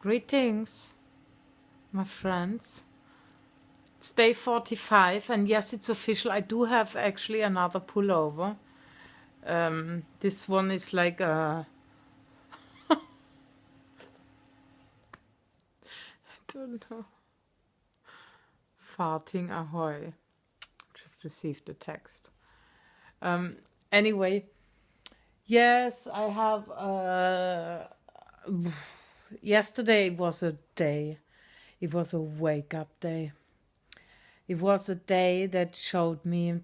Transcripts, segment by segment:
Greetings, my friends. It's day 45, and yes, it's official. I do have actually another pullover. This one is like a, I don't know, farting ahoy. Just received a text. Anyway, yes, I have. Yesterday was a day. It was a wake up day. It was a day that showed me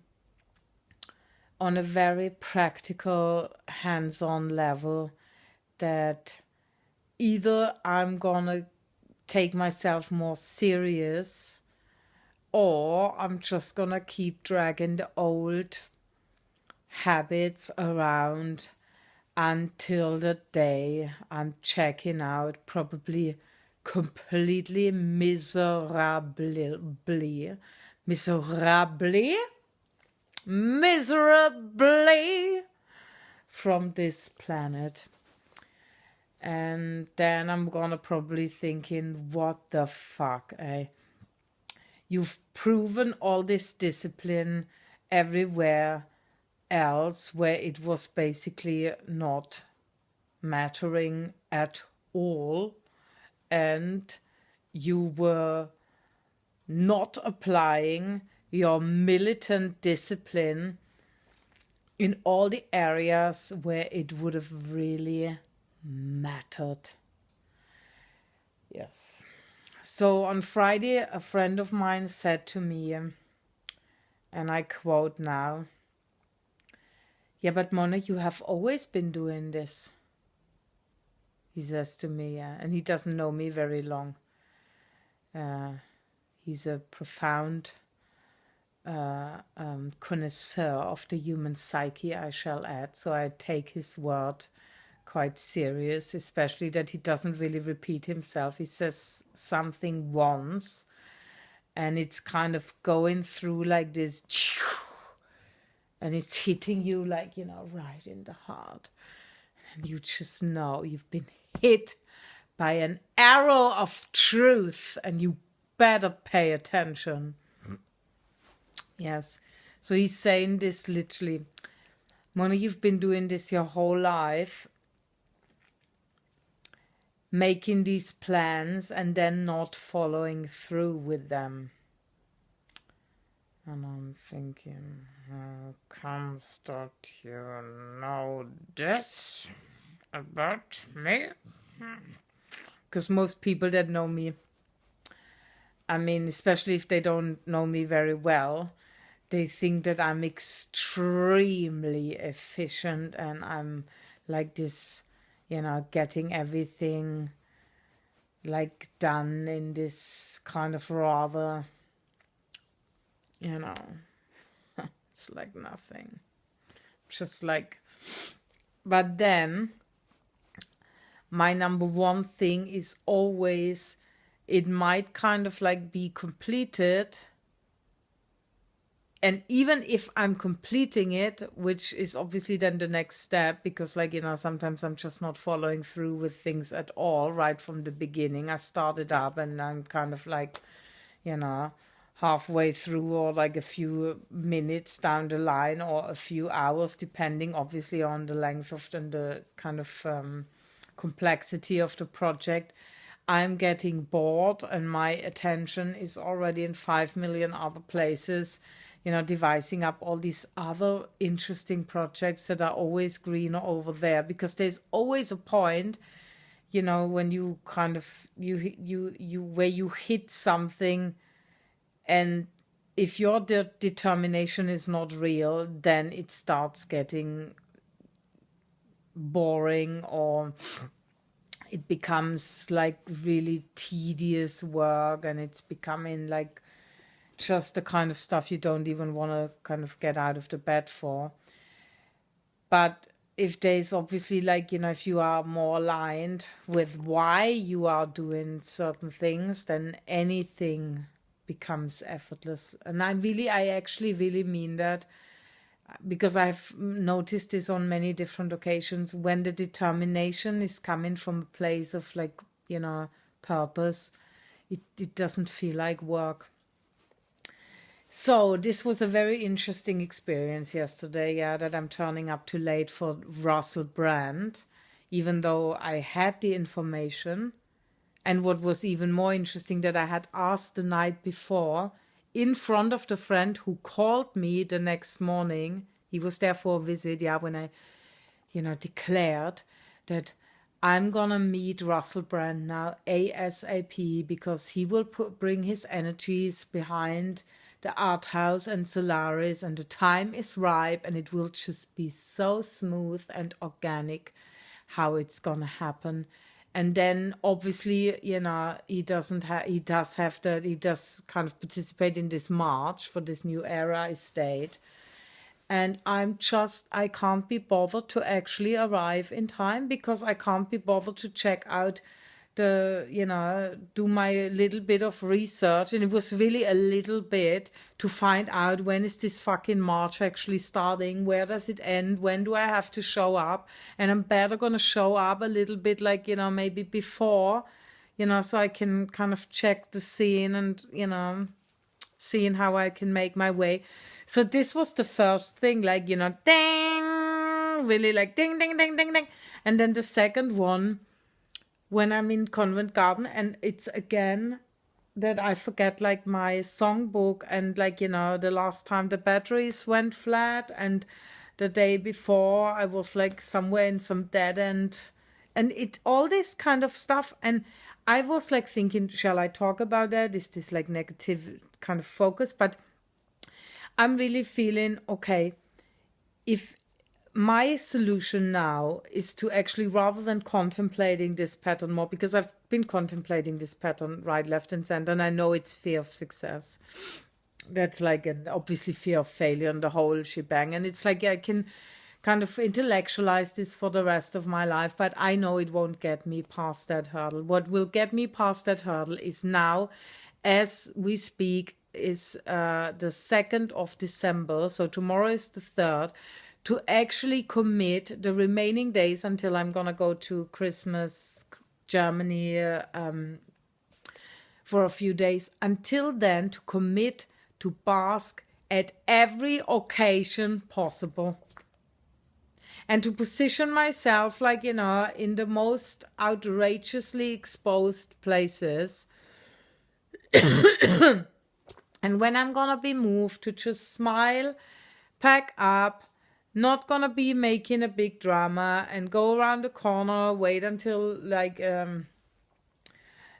on a very practical, hands on level that either I'm gonna take myself more serious or I'm just gonna keep dragging the old habits around until the day I'm checking out, probably completely miserably from this planet. And then I'm gonna probably thinking, what the fuck, eh? You've proven all this discipline everywhere else where it was basically not mattering at all, and you were not applying your militant discipline in all the areas where it would have really mattered. Yes. So on Friday, a friend of mine said to me, and I quote now, "Yeah, but Mona, you have always been doing this." He says to me, yeah, and he doesn't know me very long. He's a profound connoisseur of the human psyche, I shall add. So I take his word quite serious, especially that he doesn't really repeat himself. He says something once, and it's kind of going through like this, and it's hitting you like, right in the heart. And you just know you've been hit by an arrow of truth, and you better pay attention. Yes. So he's saying this literally, Mona, you've been doing this your whole life, making these plans and then not following through with them. And I'm thinking, how comes that you know this about me? Because most people that know me, I mean, especially if they don't know me very well, they think that I'm extremely efficient and I'm like this, getting everything like done in this kind of rather, it's like nothing. Just like, but then my number one thing is always, it might kind of like be completed. And even if I'm completing it, which is obviously then the next step, because sometimes I'm just not following through with things at all right from the beginning. I started up and I'm kind of like, halfway through or like a few minutes down the line or a few hours, depending obviously on the length of the kind of complexity of the project. I'm getting bored and my attention is already in 5 million other places, devising up all these other interesting projects that are always greener over there, because there's always a point, when you kind of, where you hit something, and if your determination is not real, then it starts getting boring, or it becomes like really tedious work, and it's becoming like just the kind of stuff you don't even want to kind of get out of the bed for. But if there's obviously like, if you are more aligned with why you are doing certain things, then anything becomes effortless. And I actually really mean that, because I've noticed this on many different occasions. When the determination is coming from a place of like, purpose, it doesn't feel like work. So this was a very interesting experience yesterday, yeah, that I'm turning up too late for Russell Brand, even though I had the information. And what was even more interesting, that I had asked the night before in front of the friend who called me the next morning. He was there for a visit, yeah, when I, declared that I'm gonna meet Russell Brand now ASAP, because he will bring his energies behind the art house and Solaris, and the time is ripe, and it will just be so smooth and organic how it's gonna happen. And then obviously, he does kind of participate in this march for this new era estate. And I can't be bothered to actually arrive in time, because I can't be bothered to check out do my little bit of research. And it was really a little bit to find out, when is this fucking march actually starting? Where does it end? When do I have to show up? And I'm better going to show up a little bit, like, maybe before, so I can kind of check the scene and, seeing how I can make my way. So this was the first thing, like, ding, really like ding, ding, ding, ding, ding. And then the second one, when I'm in Covent Garden, and it's again that I forget, like, my songbook, and, like, the last time the batteries went flat, and the day before I was like somewhere in some dead end, and all this kind of stuff. And I was like thinking, shall I talk about that? Is this like negative kind of focus? But I'm really feeling, okay, if my solution now is to actually, rather than contemplating this pattern more, because I've been contemplating this pattern right, left, and center, and I know it's fear of success. That's like obviously fear of failure and the whole shebang. And it's like I can kind of intellectualize this for the rest of my life, but I know it won't get me past that hurdle. What will get me past that hurdle is now, as we speak, is the 2nd of December. So tomorrow is the 3rd. To actually commit the remaining days until I'm gonna go to Christmas Germany for a few days. Until then, to commit to bask at every occasion possible, and to position myself, like, in the most outrageously exposed places. And when I'm gonna be moved, to just smile, pack up, not gonna be making a big drama, and go around the corner, wait until like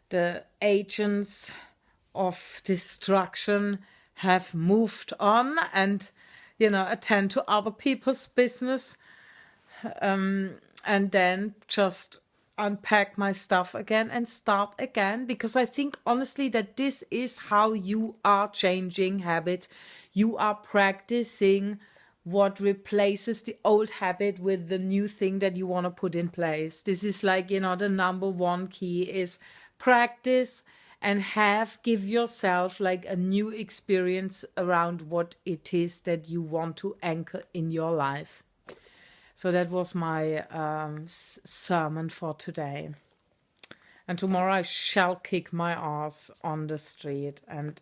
the agents of destruction have moved on, and attend to other people's business, and then just unpack my stuff again and start again. Because I think honestly that this is how you are changing habits. You are practicing what replaces the old habit with the new thing that you want to put in place. This is like, the number one key is practice, and give yourself like a new experience around what it is that you want to anchor in your life. So that was my sermon for today. And tomorrow I shall kick my ass on the street, and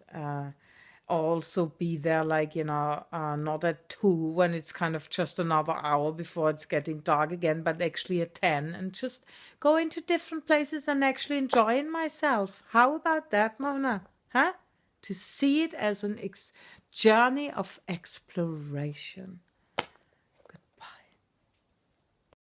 also be there, like, not at 2 when it's kind of just another hour before it's getting dark again, but actually at 10, and just go into different places and actually enjoying myself. How about that, Mona? Huh? To see it as an journey of exploration.